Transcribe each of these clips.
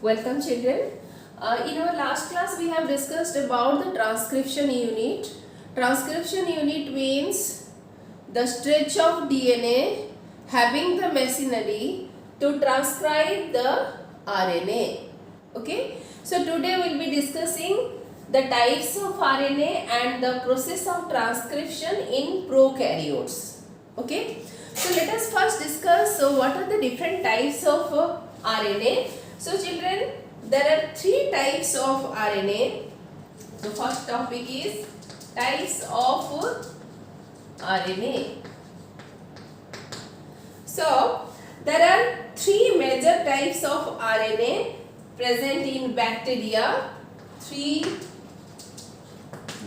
Welcome children. In our last class we have discussed about the transcription unit. Transcription unit means the stretch of DNA having the machinery to transcribe the RNA. Okay. So today we will be discussing the types of RNA and the process of transcription in prokaryotes. Okay. So let us first discuss what are the different types of RNA. So children, there are three types of RNA. The first topic is types of RNA. So there are three major types of RNA present in bacteria. Three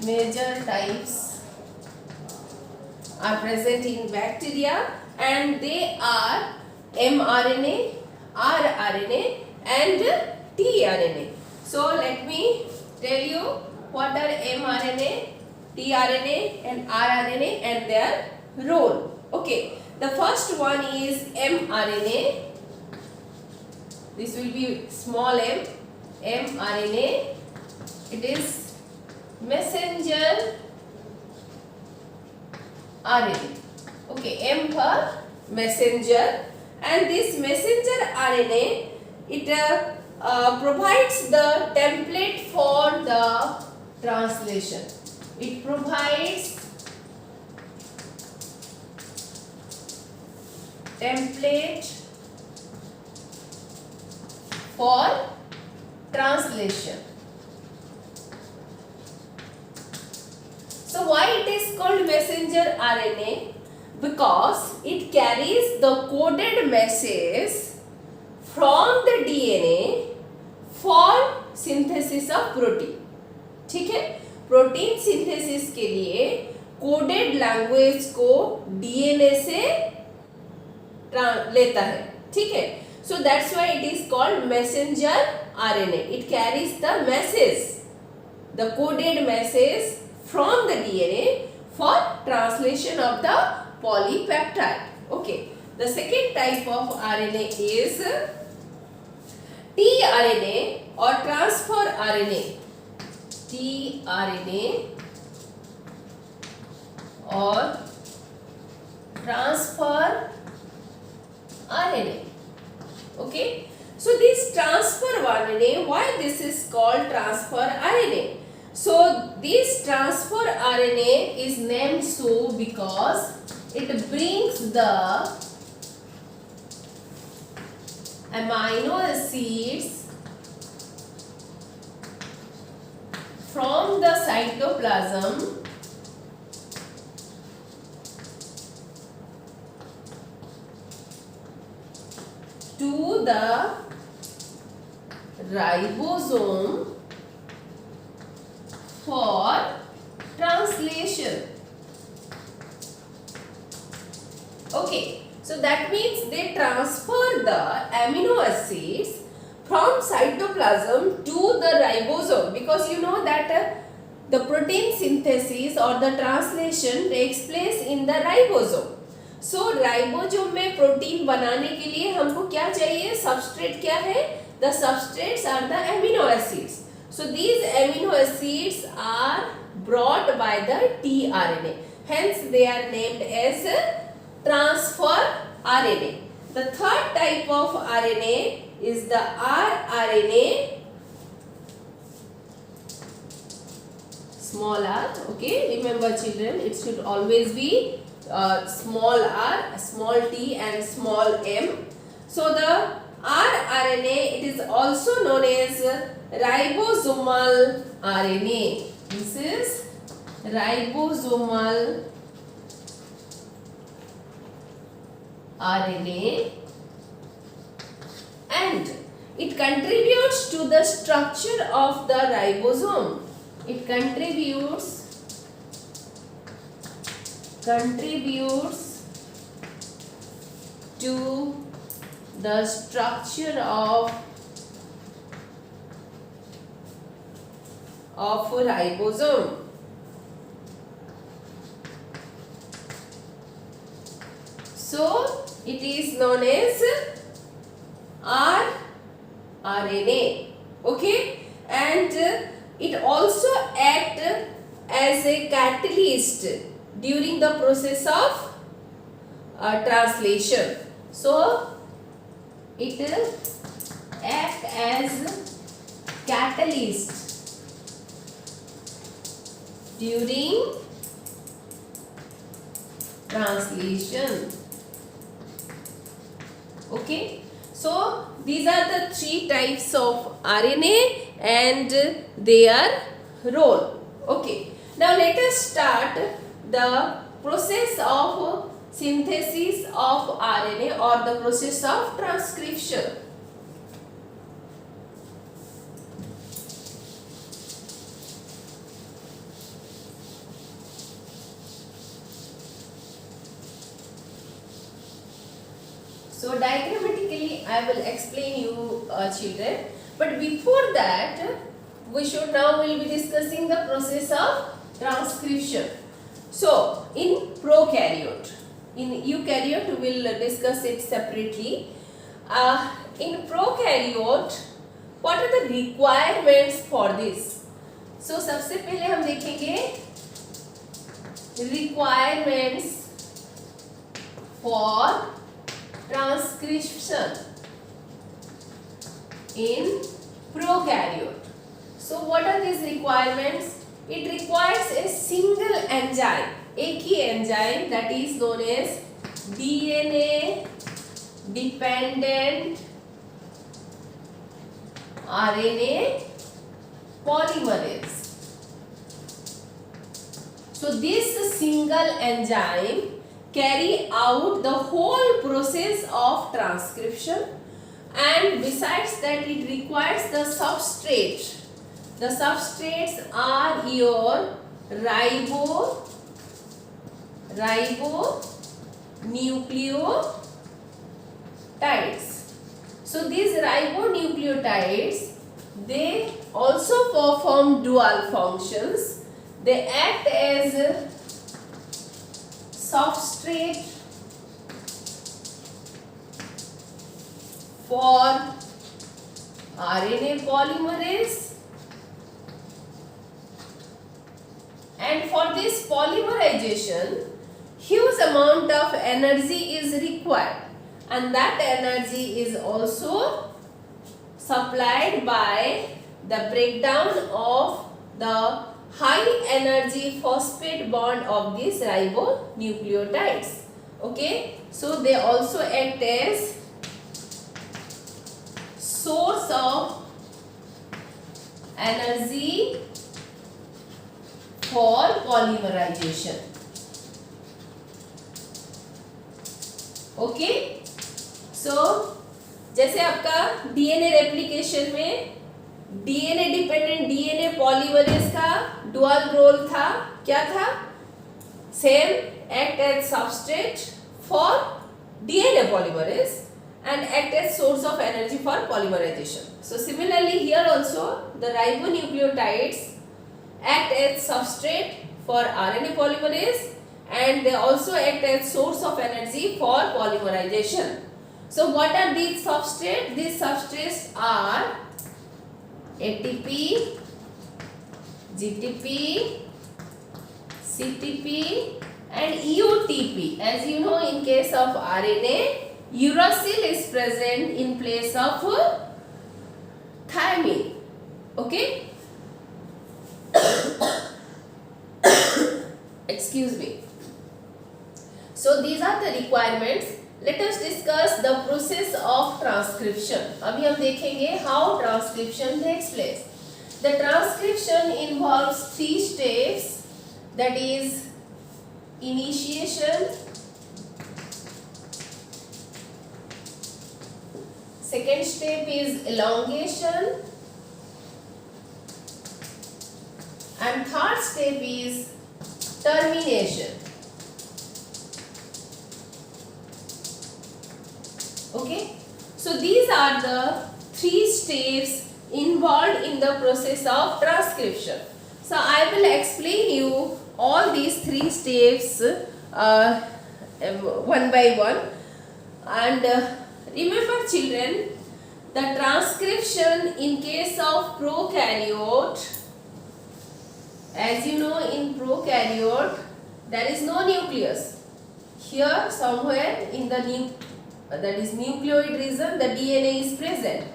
major types are present in bacteria and they are mRNA, rRNA and tRNA. So let me tell you what are mRNA, tRNA and rRNA and their role. Okay, the first one is mRNA. This will be small m, mRNA. It is messenger RNA. Okay, M for messenger, and this messenger RNA it provides the template for the translation. It provides template for translation. So why it is called messenger RNA? Because it carries the coded message from the DNA for synthesis of protein. ठीक है, protein synthesis के लिए coded language को DNA से लेता है. ठीक है, so that's why it is called messenger RNA. It carries the message, the coded message from the DNA for translation of the polypeptide. Okay, the second type of RNA is tRNA or transfer RNA. tRNA or transfer RNA. Okay, so this transfer RNA, why this is called transfer RNA? So this transfer RNA is named so because it brings the amino acids from the cytoplasm to the ribosome for translation. Okay, so that means they transfer the amino acids from cytoplasm to the ribosome, because you know that the protein synthesis or the translation takes place in the ribosome. So ribosome में protein बनाने के लिए हमको क्या चाहिए? Substrate क्या है? The substrates are the amino acids. So these amino acids are brought by the tRNA. Hence they are named as transfer RNA. The third type of RNA is the rRNA. Small r. Okay, remember children, it should always be small r, small t and small m. So the rRNA, it is also known as ribosomal RNA. This is ribosomal RNA and it contributes to the structure of the ribosome. It contributes to the structure of ribosome. So it is known as RNA. Okay, and it also act as a catalyst during the process of translation. So it act as catalyst during translation. Okay, so these are the three types of RNA and their role. Okay, now let us start the process of synthesis of RNA or the process of transcription. So diagrammatically I will explain you children, but before that we should now will be discussing the process of transcription. So in prokaryote, in eukaryote we will discuss it separately. In prokaryote, what are the requirements for this? So सबसे पहले हम देखेंगे requirements for transcription in prokaryote. So what are these requirements? It requires a single enzyme, एक ही enzyme, that is known as DNA dependent RNA polymerase. So this single enzyme carry out the whole process of transcription, and besides that it requires the substrate. The substrates are your ribonucleotides. So these ribonucleotides, they also perform dual functions. They act as substrate for RNA polymerase, and for this polymerization huge amount of energy is required, and that energy is also supplied by the breakdown of the high energy phosphate bond of these ribonucleotides. Okay, so they also act as source of energy for polymerization. Okay, so जैसे आपका DNA replication में DNA dependent DNA polymerase का dual role था, क्या था? Same act as substrate for DNA polymerase and act as source of energy for polymerization. So similarly here also the ribonucleotides act as substrate for RNA polymerase, and they also act as source of energy for polymerization. So what are these substrates? These substrates are ATP, GTP, CTP and UTP. As you know, in case of RNA, uracil is present in place of thymine. Okay. Excuse me. So these are the requirements. Let us discuss the process of transcription. अभी हम देखेंगे how transcription takes place. The transcription involves 3 steps, that is initiation, second step is elongation, and third step is termination. Okay, so these are the 3 steps involved in the process of transcription. So I will explain you all these 3 steps one by one. And remember children, the transcription in case of prokaryote, as you know, in prokaryote there is no nucleus. Here somewhere in the that is nucleoid region the DNA is present.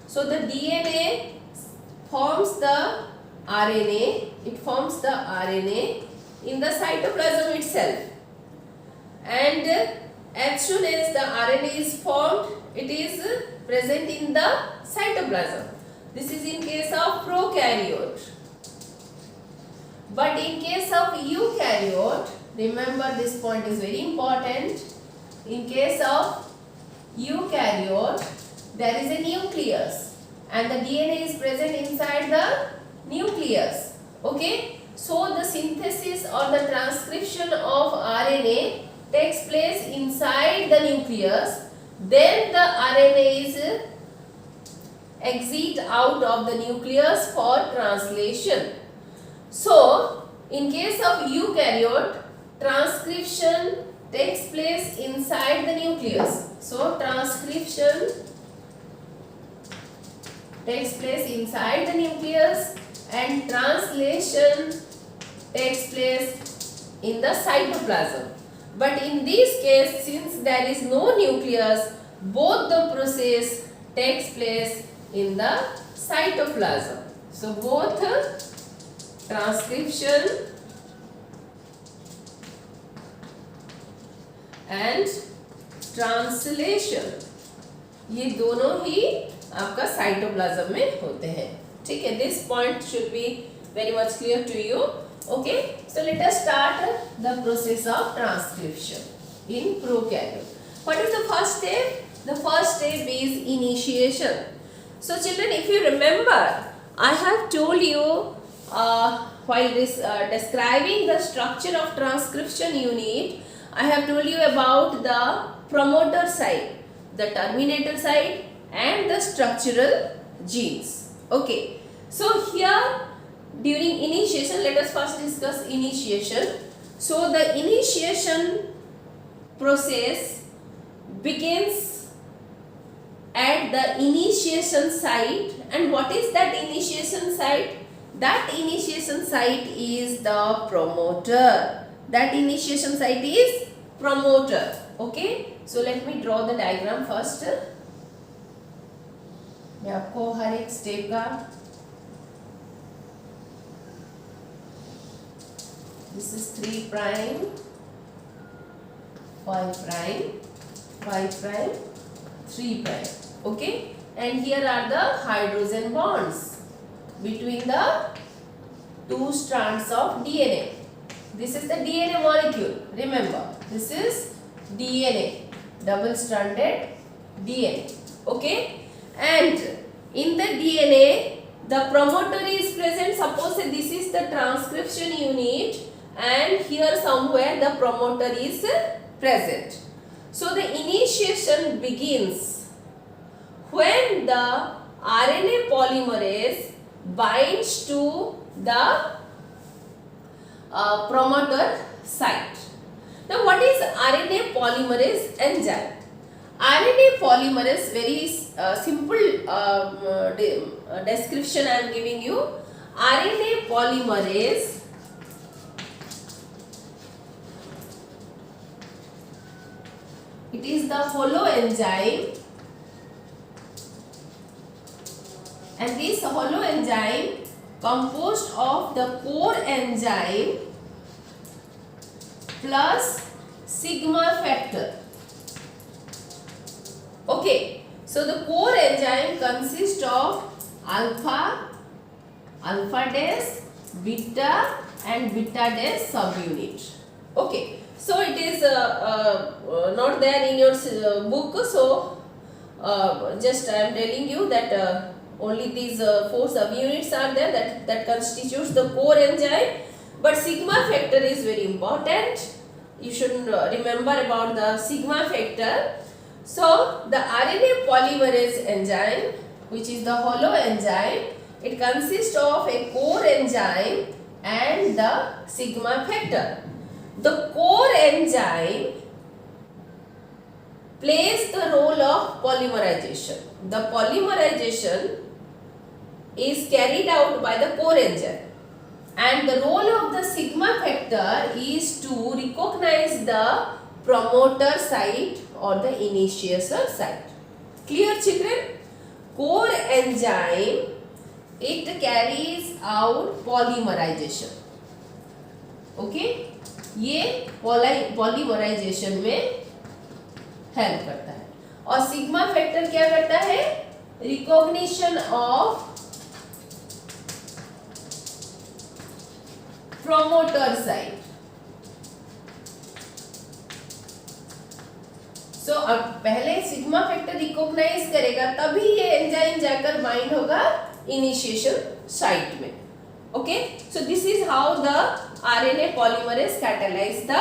So the DNA forms the RNA, it forms the RNA in the cytoplasm itself, and as soon as the RNA is formed, it is present in the cytoplasm. This is in case of prokaryote. But in case of eukaryote, remember this point is very important. In case of eukaryote, there is a nucleus and the DNA is present inside the nucleus. Okay, so the synthesis or the transcription of RNA takes place inside the nucleus. Then the RNA is exit out of the nucleus for translation. So, in case of eukaryote, transcription takes place inside the nucleus. So, transcription takes place inside the nucleus and translation takes place in the cytoplasm. But in this case, since there is no nucleus, both the process takes place in the cytoplasm. So, both transcription and translation ये दोनों ही आपका cytoplasm में होते हैं. ठीक है, this point should be very much clear to you. Okay, so let us start the process of transcription in prokaryote. What is the first step? The first step is initiation. So children, if you remember, I have told you while describing the structure of transcription unit, I have told you about the promoter side, the terminator side and the structural genes. Okay, so here during initiation, let us first discuss initiation. So the initiation process begins at the initiation site. And what is that initiation site? That initiation site is the promoter. That initiation site is promoter. Okay, so let me draw the diagram first. मैं आपको हर एक step का this is 3 prime, 5 prime, 5 prime, 3 prime. Okay, and here are the hydrogen bonds between the two strands of DNA. This is the DNA molecule. Remember, this is DNA, double stranded DNA. Okay, and in the DNA the promoter is present. Suppose this is the transcription unit and here somewhere the promoter is present. So the initiation begins when the RNA polymerase binds to the promoter site. Now what is RNA polymerase enzyme? RNA polymerase, very simple description I am giving you. RNA polymerase it is the holoenzyme, and this holoenzyme composed of the core enzyme plus sigma factor. Okay, so the core enzyme consists of alpha, alpha dash, beta and beta dash subunit. Okay, so it is not there in your book, so just I am telling you that only these 4 subunits are there that constitutes the core enzyme, but sigma factor is very important. You should remember about the sigma factor. So the RNA polymerase enzyme, which is the holoenzyme, it consists of a core enzyme and the sigma factor. The core enzyme plays the role of polymerization. the polymerization is carried out by the core enzyme, and the role of the sigma factor is to recognize the promoter site or the initiator site. Clear children? Core enzyme, it carries out polymerization. Okay, ये polymerization में help करता है, और sigma factor क्या करता है? Recognition of promoter site. So अब पहले सिग्मा फैक्टर रिकॉग्नाइज करेगा, तभी ये एंजाइम जाकर बाइंड होगा इनिशिएशन साइट में. Okay, so this is how the RNA polymerase catalyse the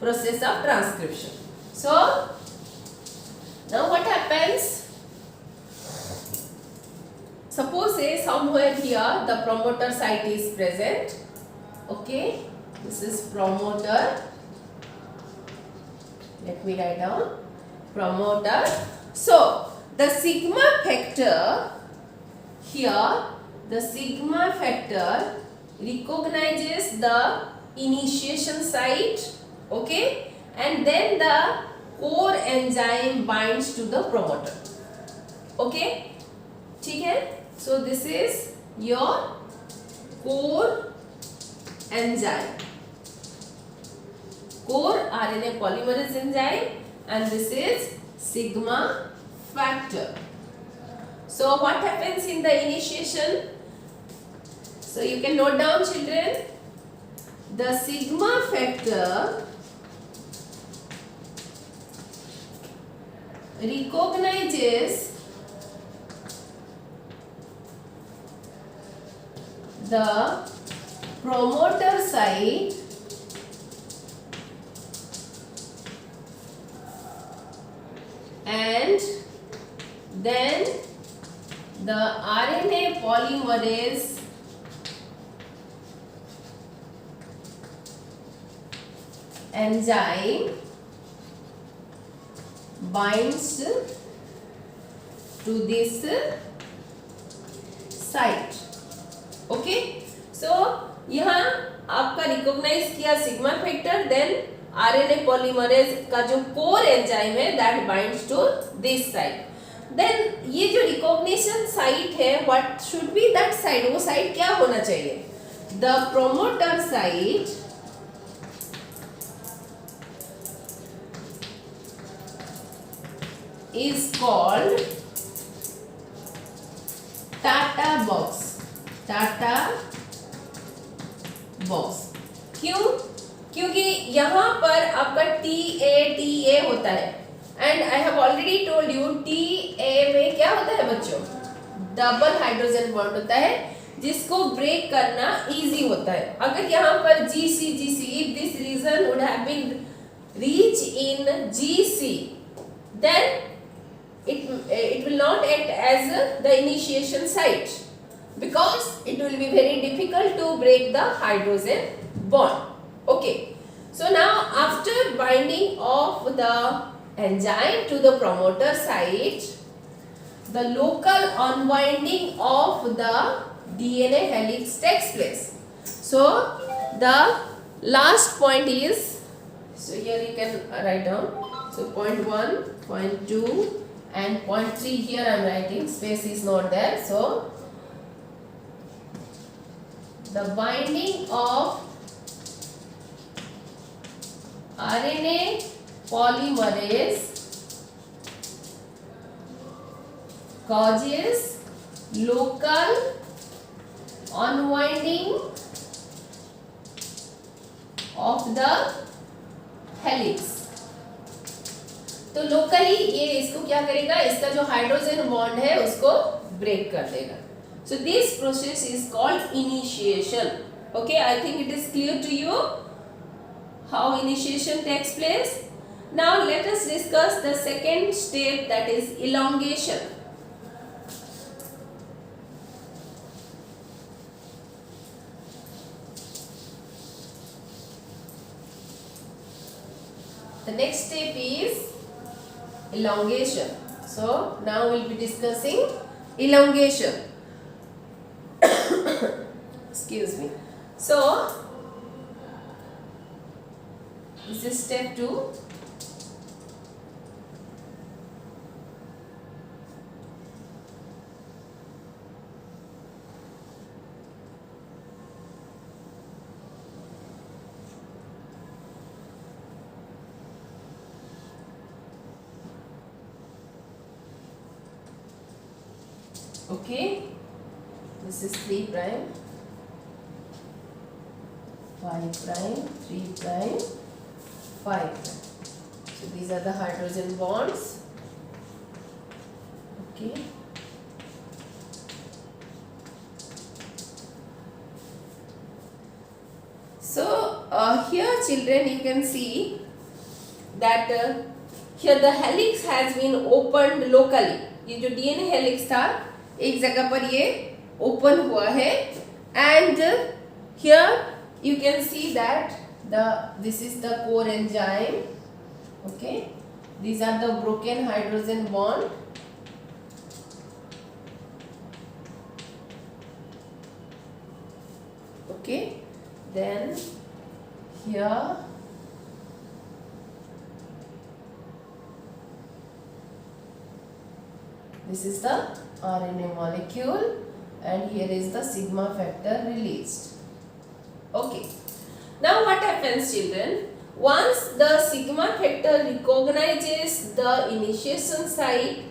process of transcription. So now what happens? Suppose say somewhere here the promoter site is present. Okay, this is promoter. Let me write down promoter. So the sigma factor here, the sigma factor recognizes the initiation site. Okay, and then the core enzyme binds to the promoter. Okay, ठीक है? So this is your core enzyme, core RNA polymerase enzyme, and this is sigma factor. So what happens in the initiation? So you can note down children, the sigma factor recognizes the promoter site and then the RNA polymerase enzyme binds to this site. Okay, so यहाँ आपका recognise किया sigma factor, then RNA polymerase का जो core enzyme है that binds to this site. Then ये जो recognition site है, what should be that site? वो साइट क्या होना चाहिए? The promoter site is called TATA box. TATA box. क्यों? क्योंकि यहाँ पर आपका TA होता है, and I have already told you TA में क्या होता है बच्चों? डबल हाइड्रोजन बॉन्ड होता है, जिसको ब्रेक करना इजी होता है. अगर यहाँ पर GC, if this region would have been reach in GC, then it will not act as the initiation site, because it will be very difficult to break the hydrogen bond. Okay, so now after binding of the enzyme to the promoter site, the local unwinding of the DNA helix takes place. So the last point is, so here you can write down, so point 1, point 2 and point 3 here I am writing, space is not there. So the binding of RNA polymerase causes local unwinding of the helix. तो locally ये इसको क्या करेगा? इसका जो hydrogen bond है उसको break कर देगा. So this process is called initiation. Okay, I think it is clear to you how initiation takes place. Now let us discuss the second step, that is elongation. The next step is elongation. So now we'll be discussing elongation. Excuse me. So this is step 2. Okay, this is 3 prime, 5 prime, 3 prime, 5 prime. So these are the hydrogen bonds. Okay. So here children, you can see that here the helix has been opened locally. ये जो DNA helix था एक जगह पर ये open हुआ है, and here you can see that this is the core enzyme. Okay, these are the broken hydrogen bond. Okay, then here this is the RNA molecule, and here is the sigma factor released. Okay, now what happens children? Once the sigma factor recognizes the initiation site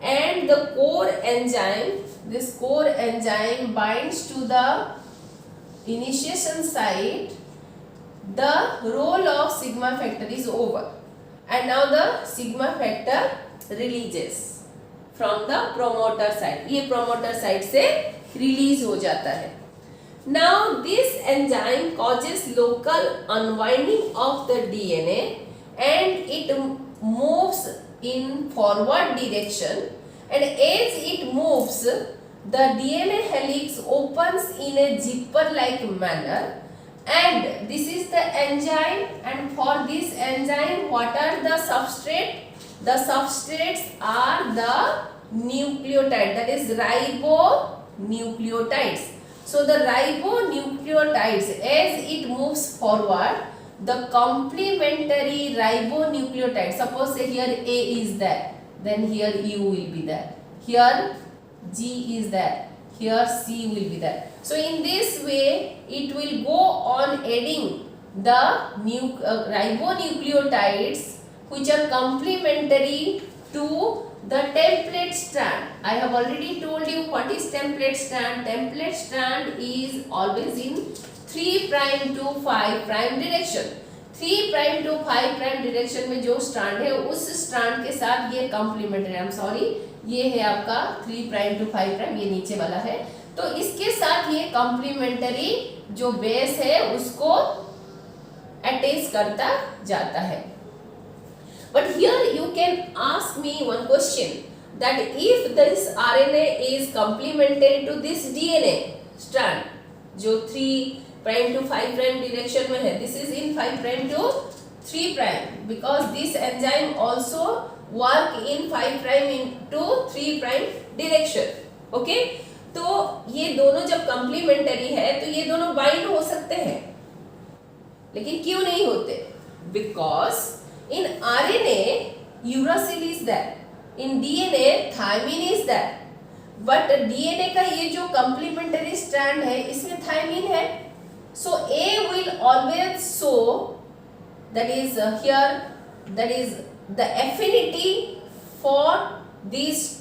and the core enzyme, this core enzyme binds to the initiation site, the role of sigma factor is over, and now the sigma factor releases from the promoter side. ये promoter side से release हो जाता है. Now this enzyme causes local unwinding of the DNA and it moves in forward direction, and as it moves the DNA helix opens in a zipper like manner, and this is the enzyme, and for this enzyme what are the substrate? The substrates are the nucleotide, that is ribonucleotides. So the ribonucleotides, as it moves forward, the complementary ribonucleotide, suppose say here A is there, then here U will be there, here G is there, here C will be there. So in this way it will go on adding the ribonucleotides which are complementary to the template strand. I have already told you what is template strand. Template strand is always in 3 prime to 5 prime direction. 3 prime to 5 prime direction में जो strand है उस strand के साथ ये complementary, I'm sorry, ये है आपका 3 prime to 5 prime, ये नीचे वाला है, तो इसके साथ ये complementary जो base है उसको attach करता जाता है. But here you can ask me one question, that if this RNA is complementary to this DNA strand जो 3 prime to 5 prime direction में है, this is in 5 prime to 3 prime, because this enzyme also work in 5 prime into 3 prime direction. Okay, तो ये दोनों जब complementary है तो ये दोनों bind हो सकते हैं, लेकिन क्यों नहीं होते? Because in RNA uracil is there, in DNA thymine is there, but DNA का ये जो complementary strand है इसमें thymine है, so A will always show, that is here, that is the affinity for these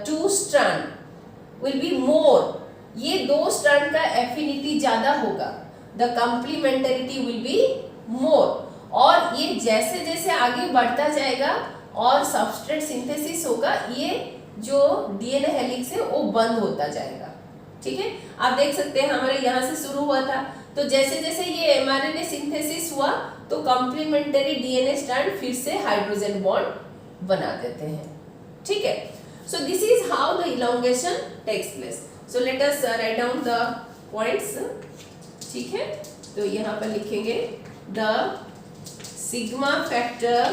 two strand will be more. ये दो strand का affinity ज़्यादा होगा, the complementarity will be more, और ये जैसे जैसे आगे बढ़ता जाएगा और सबस्ट्रेट सिंथेसिस होगा, ये जो डीएनए हेलिक्स है वो बंद होता जाएगा. ठीक है, आप देख सकते हैं हमारे यहाँ से शुरू हुआ था, तो जैसे जैसे ये एमआरएनए सिंथेसिस हुआ तो कॉम्प्लीमेंटरी डीएनए स्ट्रैंड फिर से हाइड्रोजन बॉन्ड बना देते हैं. ठीक है, so this is how the elongation takes place. So let us write down the points. ठीक है, तो यहाँ पर लिखेंगे the sigma factor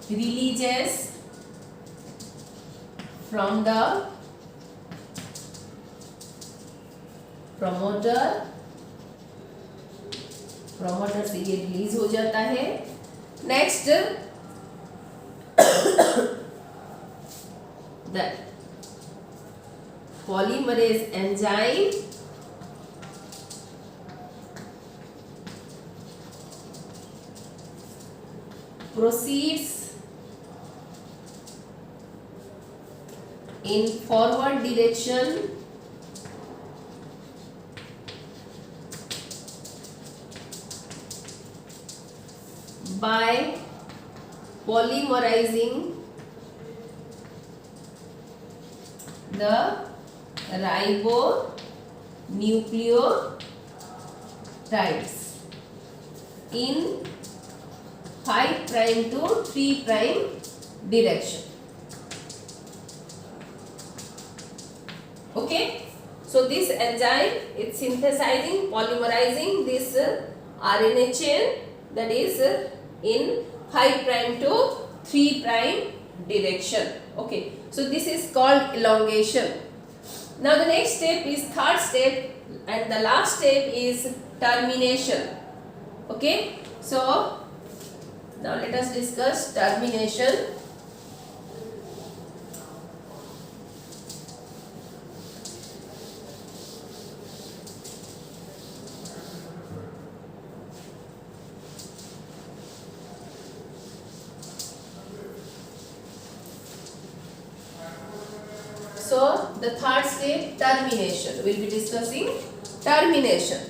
releases from the promoter से ये रिलीज हो जाता है. Next the polymerase enzyme proceeds in forward direction by polymerizing the ribonucleotides in 5' to 3' direction. Okay, so this enzyme is synthesizing, polymerizing this RNA chain, that is in 5' to 3' direction. Okay, so this is called elongation. Now the next step is third step, and the last step is termination. Okay, so now let us discuss termination. So the third step, termination. We will be discussing termination.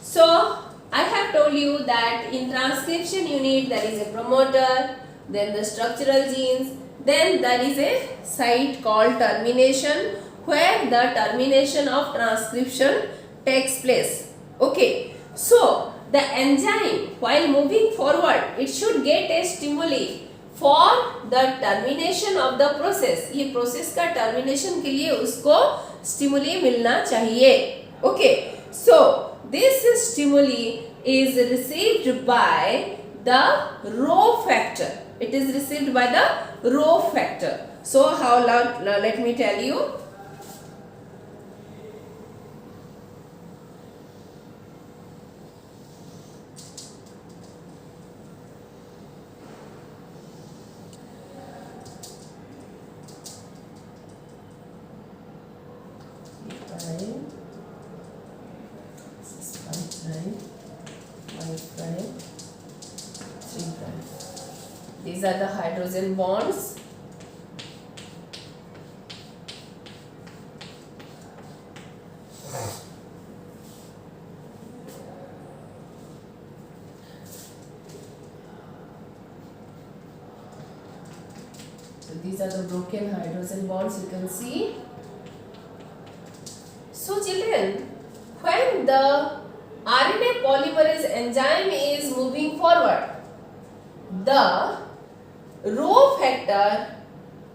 So I have told you that in transcription unit there is a promoter, then the structural genes, then there is a site called termination where the termination of transcription takes place. Okay, so the enzyme while moving forward, it should get a stimuli for the termination of the process. ये process का termination के लिए उसको stimuli मिलना चाहिए. Okay, so this stimuli is received by the Rho factor. It is received by the Rho factor. So how, let me tell you. These are the hydrogen bonds. So these are the broken hydrogen bonds, you can see. So children, when the RNA polymerase enzyme is moving forward, the Rho factor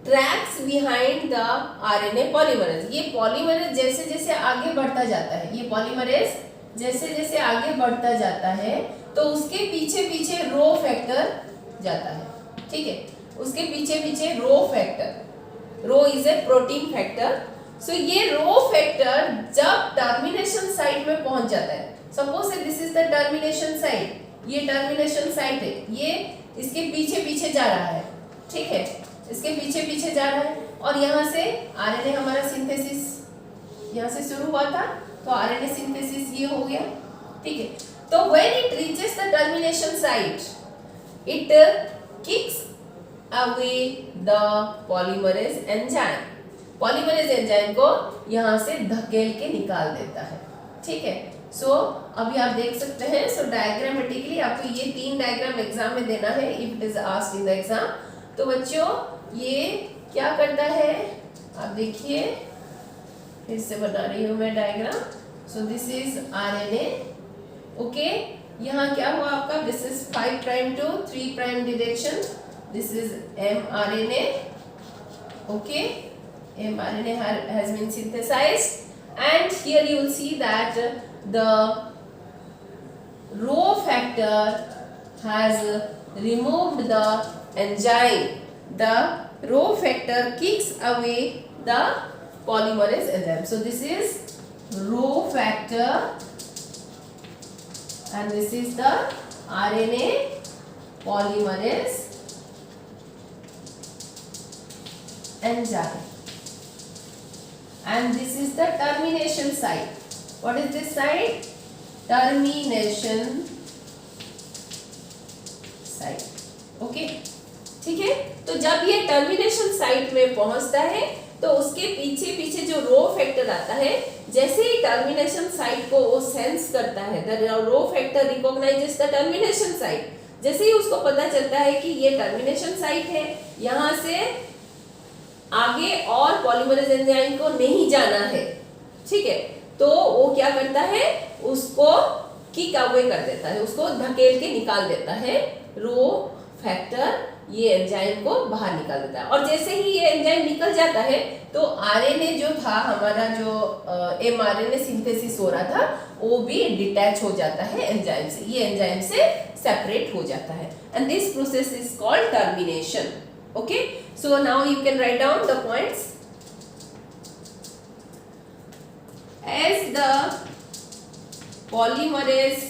tracks behind the RNA polymerase. ये polymerase जैसे जैसे आगे बढ़ता जाता है, ये polymerase जैसे जैसे आगे बढ़ता जाता है तो उसके पीछे पीछे Rho factor जाता है. ठीक है, उसके पीछे पीछे Rho factor. Rho is a protein factor. So ये Rho factor जब termination site में पहुंच जाता है, suppose this is the termination site, ये termination site है, ये इसके पीछे पीछे जा रहा है. ठीक है, इसके पीछे पीछे जा रहा है और यहाँ से आरएनए हमारा सिंथेसिस यहाँ से शुरू हुआ था तो आरएनए सिंथेसिस ये हो गया. ठीक है, तो when it reaches the termination site, it kicks away the polymerase enzyme. Polymerase enzyme को यहाँ से धकेल के निकाल देता है. ठीक है, सो अभी आप देख सकते हैं. सो डायग्रामेटिकली आपको ये 3 डायग्राम एग्जाम में देना है if it is asked in the exam. तो बच्चों ये क्या करता है आप देखिए, फिर से बना रही हूँ मैं diagram. So this is RNA. Okay, यहाँ क्या हुआ आपका, this is 5' to 3' direction. This is mRNA. Okay, mRNA has been synthesized, and here you will see that the Rho factor has removed the enzyme, the rho factor kicks away the polymerase enzyme. So this is rho factor and this is the RNA polymerase enzyme. And this is the termination site. What is this site? Termination site. Okay, ठीक है। तो जब ये termination site में पहुंचता है तो उसके पीछे पीछे जो रो फैक्टर आता है, जैसे ही टर्मिनेशन साइट को वो सेंस करता है, the rho factor recognises the termination site. जैसे ही उसको पता चलता है कि ये टर्मिनेशन साइट है, यहाँ से आगे और पॉलीमरेज एंजाइम को नहीं जाना है, ठीक है, तो वो क्या करता है, उसको किक अवे कर देता है, उसको धकेल के निकाल देता है। रो फैक्टर ये एंजाइम को बाहर निकाल देता है और जैसे ही ये एंजाइम निकल जाता है तो आरएनए जो था हमारा, जो एमआरएनए सिंथेसिस हो रहा था, वो भी डिटैच हो जाता है एंजाइम से, ये एंजाइम से सेपरेट हो जाता है। And this process is called termination. Okay, so now you can write down the points. As the polymerase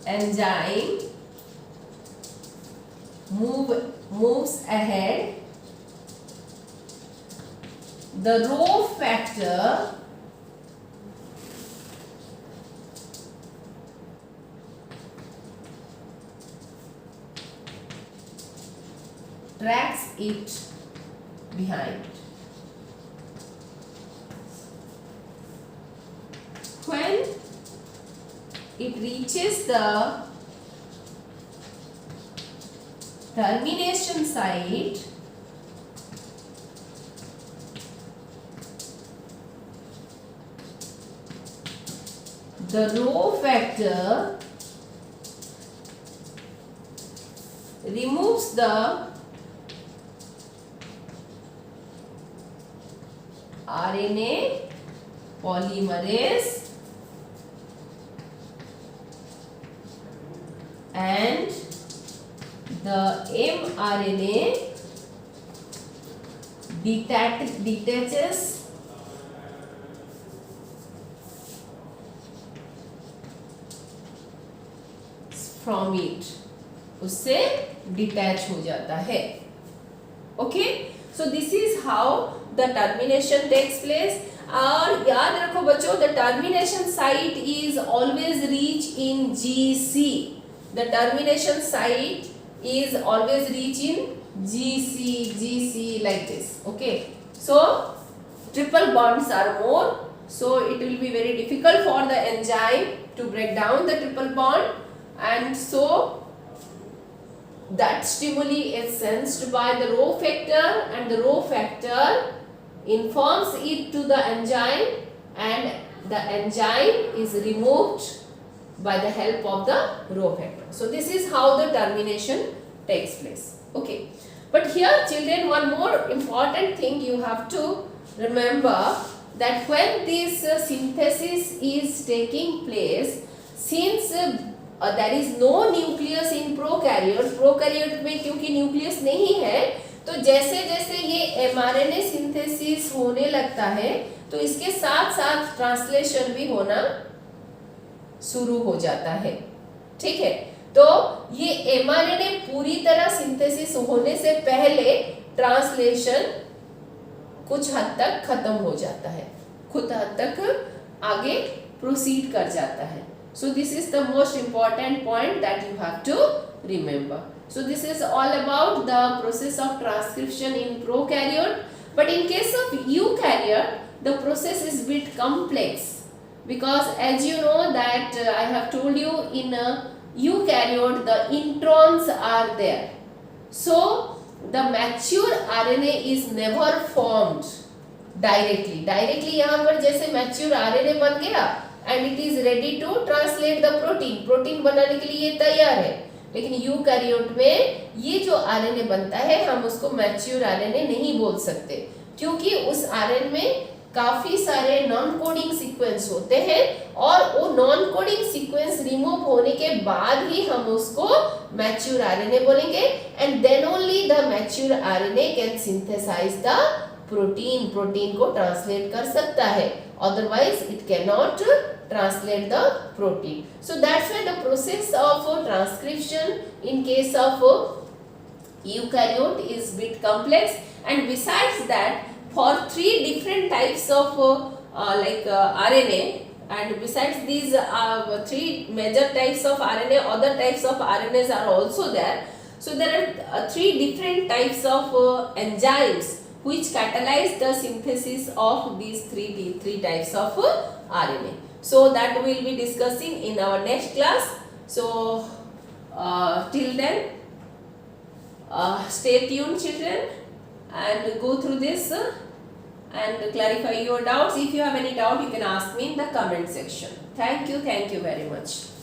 enzyme moves ahead, the rho factor tracks it behind. When it reaches the termination site, the rho factor removes the RNA polymerase and the mRNA detaches from it, उससे detach हो जाता है। Okay, so this is how the termination takes place. और याद रखो बच्चों, the termination site is always reach in GC। The termination site is always reach in GC like this. Okay, so triple bonds are more, so it will be very difficult for the enzyme to break down the triple bond, and so that stimuli is sensed by the rho factor and the rho factor informs it to the enzyme and the enzyme is removed by the help of the rho factor. So this is how the termination takes place. Okay, but here children, one more important thing you have to remember, that when this synthesis is taking place, since there is no nucleus in prokaryote में क्योंकि nucleus नहीं है, तो जैसे जैसे ये mRNA synthesis होने लगता है तो इसके साथ साथ ट्रांसलेशन भी होना शुरू हो जाता है। ठीक है, तो ये mRNA पूरी तरह सिंथेसिस होने से पहले ट्रांसलेशन कुछ हद तक खत्म हो जाता है, कुछ हद तक आगे प्रोसीड कर जाता है। So this is the most important point that you have to remember. So this is all about the process of transcription in prokaryote, but in case of eukaryote the process is bit complex, because as you know that I have told you in eukaryote the introns are there, so the mature RNA is never formed directly यहाँ पर जैसे mature RNA बन गया and it is ready to translate the protein बनाने के लिए ये तैयार है, लेकिन यूकैरियोट में ये जो आरएनए बनता है हम उसको मैच्योर आरएनए नहीं बोल सकते, क्योंकि उस आरएनए में काफी सारे नॉन कोडिंग सीक्वेंस होते हैं और वो नॉन कोडिंग सीक्वेंस रिमूव होने के बाद ही हम उसको मैच्योर आरएनए बोलेंगे and then only the mature RNA can synthesise the protein, protein को ट्रांसलेट कर सकता है, otherwise it cannot translate the protein. So that's why the process of transcription in case of eukaryote is bit complex, and besides that for three different types of RNA, and besides these three major types of RNA, other types of RNAs are also there. So there are three different types of enzymes which catalyze the synthesis of these three types of RNA. So that we will be discussing in our next class. So till then stay tuned children and go through this and clarify your doubts. If you have any doubt, you can ask me in the comment section. Thank you very much.